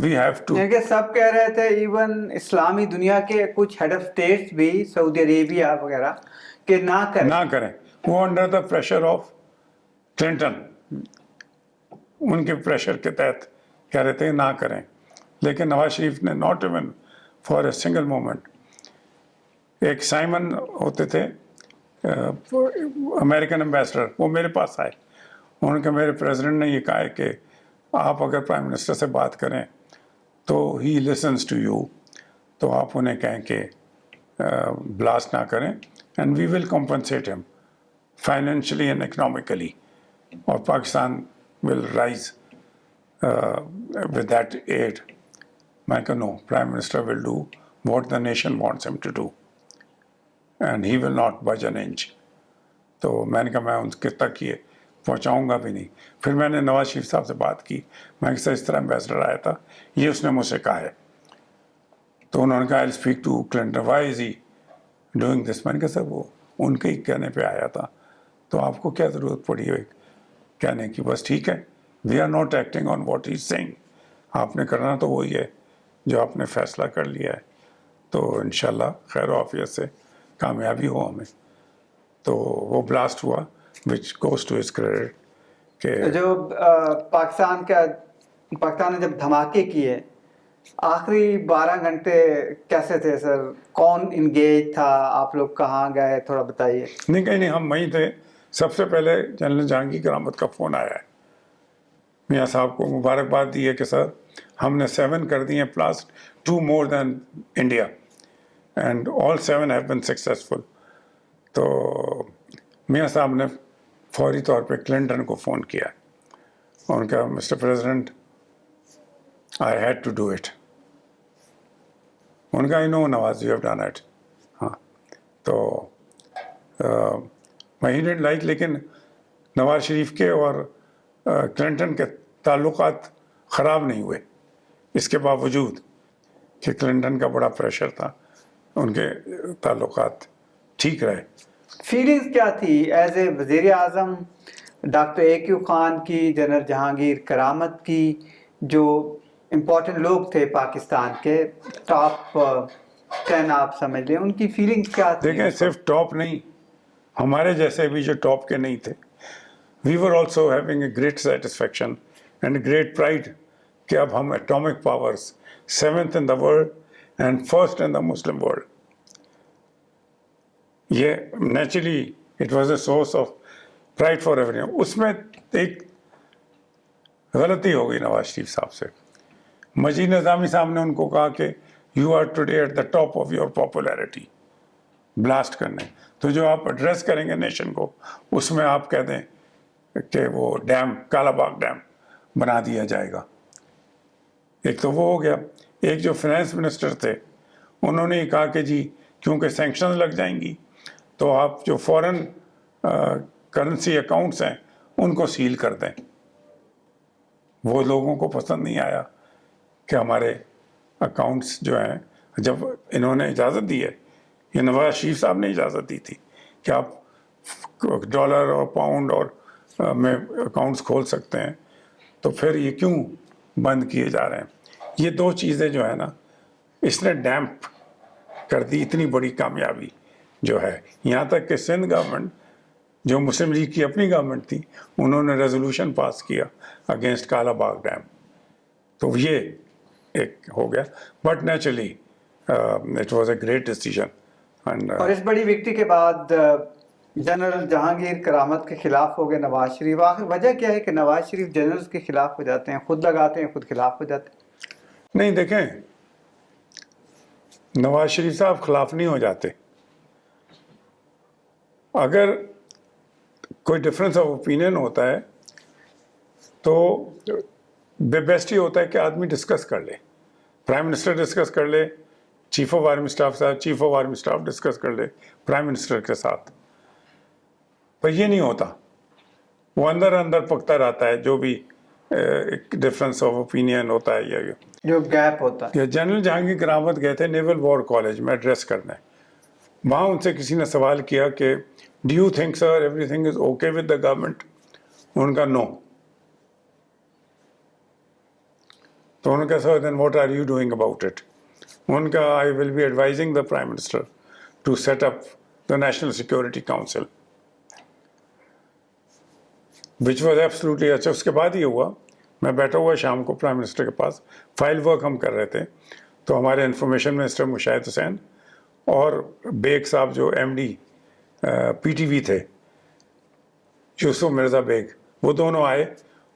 We have to. کہ سب کہہ رہے تھے ایون اسلامی دنیا کے کچھ ہیڈ آف اسٹیٹس بھی سعودی عربیہ وغیرہ کہ نہ کریں. وہ under the pressure of Clinton, ان کے پریشر کے تحت کہہ رہے تھے نہ کریں. لیکن نواز شریف نے not even for a single moment. ایک سائمن ہوتے تھے امریکن ایمبیسڈر، وہ میرے پاس آئے. انہوں نے کہا میرے پریزیڈنٹ نے یہ کہا ہے کہ آپ اگر پرائم منسٹر سے بات کریں تو ہی لسنس ٹو یو، تو آپ انہیں کہیں کہ بلاسٹ نہ کریں and we will compensate them financially and economically, اور Pakistan will rise with that aid. میں کہا نو، prime minister will do what the nation wants them to do and he will not budge an inch. تو میں نے کہا میں ان کے تک یہ پہنچاؤں گا بھی نہیں. پھر میں نے نواز شریف صاحب سے بات کی، میں کہ سر اس طرح ایمبیسڈر آیا تھا، یہ اس نے مجھ سے کہا ہے. تو انہوں نے کہا I speak to Clinton, why is he doing this. میں نے کہا سر وہ ان کے ہی کہنے پہ آیا تھا، تو آپ کو کیا ضرورت پڑی ہے کہنے کی؟ بس ٹھیک ہے، we are not acting on what he is saying. آپ نے کرنا تو وہی ہے جو آپ نے فیصلہ کر لیا ہے، تو انشاءاللہ خیر و عافیت سے کامیابی ہو ہمیں. تو وہ بلاسٹ ہوا which goes to his credit کہ جو پاکستان نے جب دھماکے کیے آخری 12 گھنٹے کیسے تھے سر؟ کون انگیج تھا؟ آپ لوگ کہاں گئے؟ تھوڑا بتائیے. نہیں کہیں نہیں، ہم وہیں تھے. سب سے پہلے جنرل جہانگیر کرامت کا فون آیا ہے، میاں صاحب کو مبارکباد دی ہے کہ سر ہم نے 7 کر دی ہیں plus 2 more than India and all 7 have been successful. تو میاں صاحب نے فوری طور پہ کلنٹن کو فون کیا، ان کا mister president I had to do it. ان کا I know Nawaz you have done it. ہاں تو ہی ڈنٹ لائک، لیکن نواز شریف کے اور کلنٹن کے تعلقات خراب نہیں ہوئے، اس کے باوجود کہ کلنٹن کا بڑا پریشر تھا، ان کے تعلقات ٹھیک رہے. فیلنگز کیا تھی ایز اے وزیر اعظم ڈاکٹر AQ خان کی، جنرل جہانگیر کرامت کی، جو امپورٹنٹ لوگ تھے پاکستان کے ٹاپ 10 آپ سمجھ لیں، ان کی فیلنگز کیا تھی؟ دیکھیں صرف ٹاپ نہیں، ہمارے جیسے بھی جو ٹاپ کے نہیں تھے، we were also having a great satisfaction and great pride کہ اب ہم atomic powers 7th in the world and 1st in the Muslim world. یہ naturally it was a source of pride for every. اس میں ایک غلطی ہو گئی نواز شریف صاحب سے. مجید نظامی صاحب نے ان کو کہا کہ you are today at the top of your popularity, blast کرنے. تو جو آپ ایڈریس کریں گے نیشن کو، اس میں آپ کہہ دیں کہ وہ ڈیم کالا باغ ڈیم بنا دیا جائے گا. ایک تو وہ ہو گیا. ایک جو فائنانس منسٹر تھے انہوں نے یہ کہا کہ جی کیونکہ سینکشن لگ جائیں گی تو آپ جو فورن کرنسی اکاؤنٹس ہیں ان کو سیل کر دیں. وہ لوگوں کو پسند نہیں آیا کہ ہمارے اکاؤنٹس جو ہیں، جب انہوں نے اجازت دی ہے، یہ نواز شریف صاحب نے اجازت دی تھی کہ آپ ڈالر اور پاؤنڈ اور میں اکاؤنٹس کھول سکتے ہیں، تو پھر یہ کیوں بند کیے جا رہے ہیں؟ یہ 2 چیزیں جو ہے نا، اس نے ڈیمپ کر دی اتنی بڑی کامیابی جو ہے. یہاں تک کہ سندھ گورنمنٹ جو مسلم لیگ کی اپنی گورنمنٹ تھی، انہوں نے ریزولوشن پاس کیا اگینسٹ کالا باغ ڈیم. تو یہ ایک ہو گیا، but naturally it was a great decision. اور اس بڑی وکٹری کے بعد جنرل جہانگیر کرامت کے خلاف ہو گئے نواز شریف. آخر وجہ کیا ہے کہ نواز شریف جنرلز کے خلاف ہو جاتے ہیں؟ خود لگاتے ہیں، خود خلاف ہو جاتے ہیں؟ نہیں دیکھیں، نواز شریف صاحب خلاف نہیں ہو جاتے. اگر کوئی ڈفرینس آف اوپینین ہوتا ہے تو بیسٹ ہی ہوتا ہے کہ آدمی ڈسکس کر لے. پرائم منسٹر ڈسکس کر لے، چیف آف آرمی اسٹاف صاحب، chief of army staff discuss کر لے پرائم منسٹر کے ساتھ. پر یہ نہیں ہوتا، وہ اندر اندر پکتا رہتا ہے جو بھی ایک ڈفرینس آف اوپینین ہوتا ہے یا جو گیپ ہوتا ہے. جنرل جہانگیر کرامت گئے تھے نیول وار کالج میں ایڈریس کرنے. وہاں ان سے کسی نے سوال کیا کہ do you think sir everything is okay with the government? ان کا نو. تو انہوں نے کہا sir then what are you doing about it. ان کا I will be advising the prime minister to set up the national security council which was absolutely. اچھا اس کے بعد یہ ہوا میں بیٹھا ہوا شام کو پرائم منسٹر کے پاس فائل ورک ہم کر رہے تھے تو ہمارے انفارمیشن منسٹر مشاہد حسین اور بیگ صاحب جو M D P T V تھے یوسف مرزا بیگ وہ دونوں آئے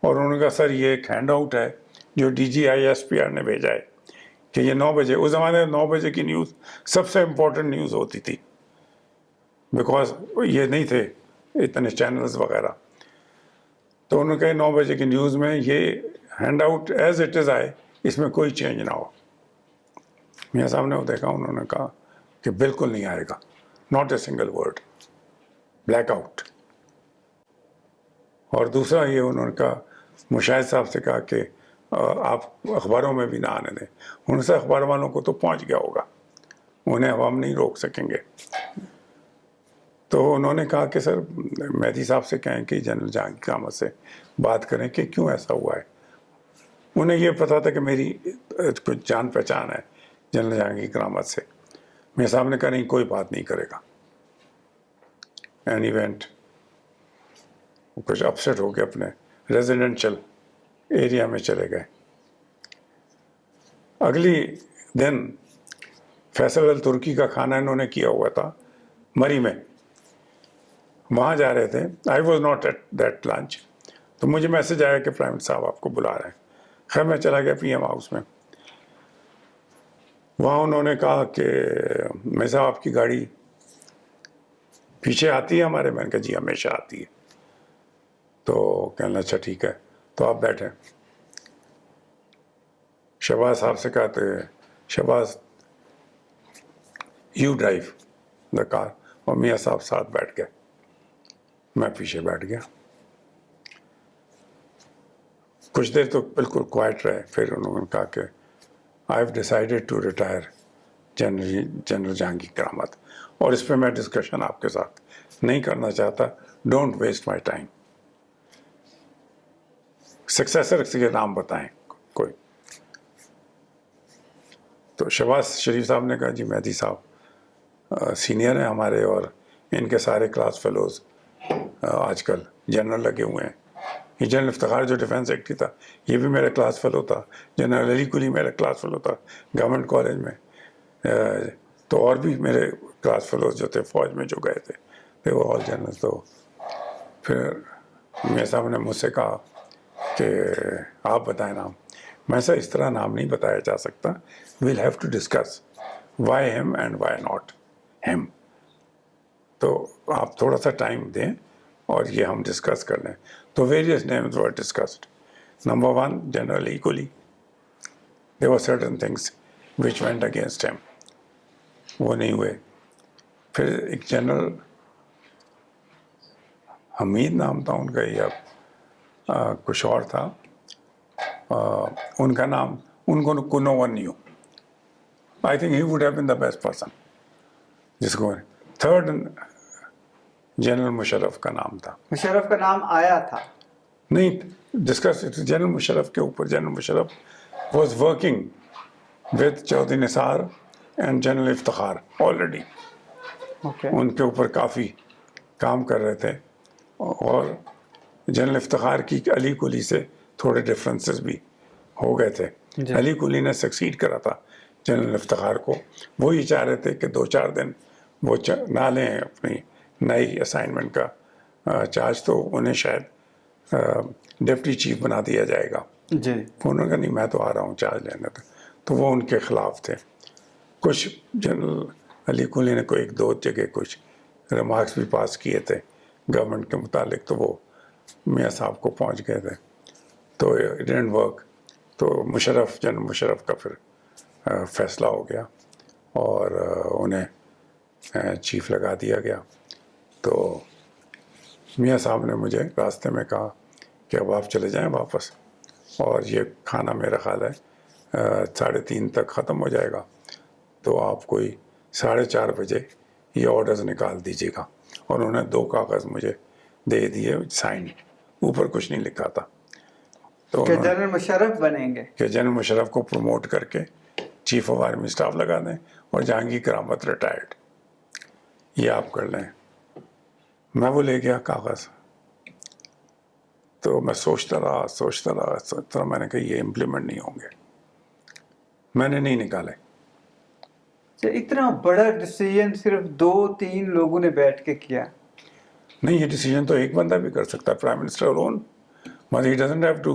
اور انہوں نے کہا سر یہ ایک ہینڈ آؤٹ ہے جو D G I S P R نے بھیجا ہے کہ یہ 9 بجے اس زمانے میں 9 بجے کی نیوز سب سے امپورٹنٹ نیوز ہوتی تھی بیکاز یہ نہیں تھے اتنے چینلز وغیرہ. تو انہوں نے کہا 9 بجے کی نیوز میں یہ hand out as it is آئے اس میں کوئی چینج نہ ہو. میاں صاحب نے وہ دیکھا انہوں نے کہا کہ بالکل نہیں آئے گا not a single word blackout. اور دوسرا یہ انہوں نے کہا مشاہد صاحب سے کہا کہ آپ اخباروں میں بھی نہ آنے دیں. ان سے اخبار والوں کو تو پہنچ گیا ہوگا انہیں اب ہم نہیں روک سکیں گے. تو انہوں نے کہا کہ سر مہدی صاحب سے کہیں کہ جنرل جہانگیر احمد سے بات کریں کہ کیوں ایسا ہوا ہے. انہیں یہ پتا تھا کہ میری کچھ جان پہچان ہے جنرل جہانگیر احمد سے. میرے صاحب نے کہا نہیں کوئی بات نہیں کرے گا. این ایونٹ کچھ اپسیٹ ہو کے اپنے ریزیڈینشل ایریا میں چلے گئے. اگلی دن فیصل الترکی کا کھانا انہوں نے کیا ہوا تھا مری میں, وہاں جا رہے تھے. I was not at that lunch. تو مجھے میسج آیا کہ پرائم منسٹر صاحب آپ کو بلا رہے ہیں. خیر میں چلا گیا پی ایم ہاؤس میں. وہاں انہوں نے کہا کہ میں صاحب آپ کی گاڑی پیچھے آتی ہے ہمارے. میں نے کہا جی ہمیشہ آتی ہے. تو کہنا اچھا ٹھیک ہے تو آپ بیٹھیں. شہباز صاحب سے کہتے شہباز یو ڈرائیو دا کار, اور میاں صاحب ساتھ بیٹھ گئے, میں پیچھے بیٹھ گیا. کچھ دیر تو بالکل کوائٹ رہے. پھر انہوں نے کہا کہ I have decided to retire general Jahangir Ahmad, اور اس پہ میں ڈسکشن آپ کے ساتھ نہیں کرنا چاہتا. Don't waste my time. Successor کے نام بتائیں کوئی. تو شہباز شریف صاحب نے کہا جی مہدی صاحب سینئر ہیں ہمارے اور ان کے سارے کلاس فیلوز آج کل جنرل لگے ہوئے ہیں. یہ جنرل افتخار جو ڈیفینس سیکرٹری تھا یہ بھی میرا کلاس فیلو تھا. جنرل علی کلی میرا کلاس فیلو تھا گورنمنٹ کالج میں. تو اور بھی میرے کلاس فیلوز جو تھے فوج میں جو گئے تھے وہ آل جنرل. تو پھر میاں صاحب نے مجھ سے کہا کہ آپ بتائیں نام. میں سے اس طرح نام نہیں بتایا جا سکتا. We'll have to discuss why him and why not him. تو آپ تھوڑا سا ٹائم دیں اور یہ ہم ڈسکس کر لیں. تو various names were discussed. Number 1 general equally. there were certain things which went against him. وہ نہیں ہوئے. پھر ایک جنرل حمید نام تھا ان کا یا کچھ اور تھا. ان کا نام ان کو no one knew. I think he would have been the best person. جس کو تھرڈ جنرل مشرف کا نام تھا. مشرف کا نام آیا تھا نہیں ڈسکس جنرل مشرف کے اوپر. General Musharraf was working with Chaudhry Nisar and General Iftikhar already. ان کے اوپر کافی کام کر رہے تھے. اور جنرل افتخار کی علی کلی سے تھوڑے ڈفرینسز بھی ہو گئے تھے. علی کلی نے سکسیڈ کرا تھا جنرل افتخار کو. وہ یہ چاہ رہے تھے کہ 2-4 دن وہ نہ لیں اپنی نئی اسائنمنٹ کا چارج, تو انہیں شاید ڈپٹی چیف بنا دیا جائے گا. جی انہوں نے کہا نہیں میں تو آ رہا ہوں چارج لینے. تو وہ ان کے خلاف تھے. کچھ جنرل علی کلی نے کوئی 1-2 جگہ کچھ ریمارکس بھی پاس کیے تھے گورنمنٹ کے متعلق, تو وہ میاں صاحب کو پہنچ گئے تھے. تو اٹ ڈڈنٹ ورک. تو جنرل مشرف کا پھر فیصلہ ہو گیا اور انہیں چیف لگا دیا گیا. تو میاں صاحب نے مجھے راستے میں کہا کہ اب آپ چلے جائیں واپس, اور یہ کھانا میرا خیال ہے 3:30 تک ختم ہو جائے گا. تو آپ کوئی 4:30 بجے یہ آرڈرز نکال دیجیے گا. اور انہوں نے 2 کاغذ مجھے دے دیے سائن, اوپر کچھ نہیں لکھا تھا. تو کہ جنرل مشرف بنیں گے کہ جنرل مشرف کو پروموٹ کر کے چیف آف آرمی اسٹاف لگا دیں اور جہانگیر کرامت ریٹائرڈ، یہ آپ کر لیں. میں وہ لے گیا کاغذ، تو میں سوچتا رہا، میں نے کہا یہ امپلیمنٹ نہیں ہوں گے، میں نے نہیں نکالے. اتنا بڑا ڈیسیژن صرف 2-3 لوگوں نے بیٹھ کے کیا؟ نہیں، یہ ڈیسیجن تو ایک بندہ بھی کر سکتا ہے، prime minister alone. But he doesn't have to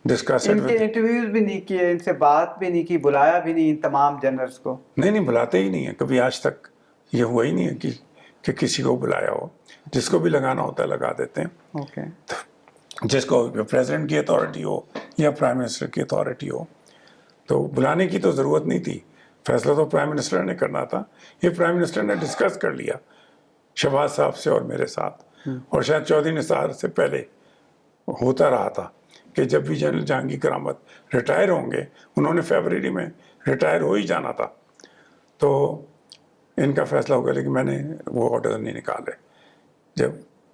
discuss it ان کے with. انٹرویوز بھی نہیں کیے، ان سے بات بھی نہیں کی، بلایا بھی نہیں ان تمام جنرلز کو؟ نہیں بلاتے ہی نہیں ہے، کبھی آج تک یہ ہوا ہی نہیں ہے کہ کسی کو بلایا ہو. جس کو بھی لگانا ہوتا ہے لگا دیتے ہیں، اوکے. جس کو پریزیڈنٹ کی اتھارٹی ہو یا پرائم منسٹر کی اتھارٹی ہو. تو بلانے کی تو ضرورت نہیں تھی، فیصلہ تو پرائم منسٹر نے کرنا تھا. یہ پرائم منسٹر نے ڈسکس کر لیا شہباز صاحب سے اور میرے ساتھ، اور شاید چودھری نثار سے پہلے ہوتا رہا تھا کہ جب بھی جنرل جہانگیر کرامت ریٹائر ہوں گے، انہوں نے فیبرری میں ریٹائر ہو ہی جانا تھا، تو ان کا فیصلہ ہوگا. لیکن میں نے وہ آرڈر نہیں نکالے. جب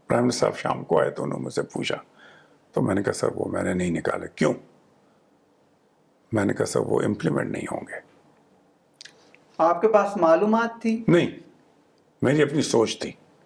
پرائم منسٹر صاحب شام کو آئے تو انہوں نے مجھ سے پوچھا، تو میں نے کہا سر وہ میں نے نہیں نکالے. کیوں؟ میں نے کہا سر وہ امپلیمنٹ نہیں ہوں گے. آپ کے پاس معلومات تھی؟ نہیں، میری اپنی سوچ تھی.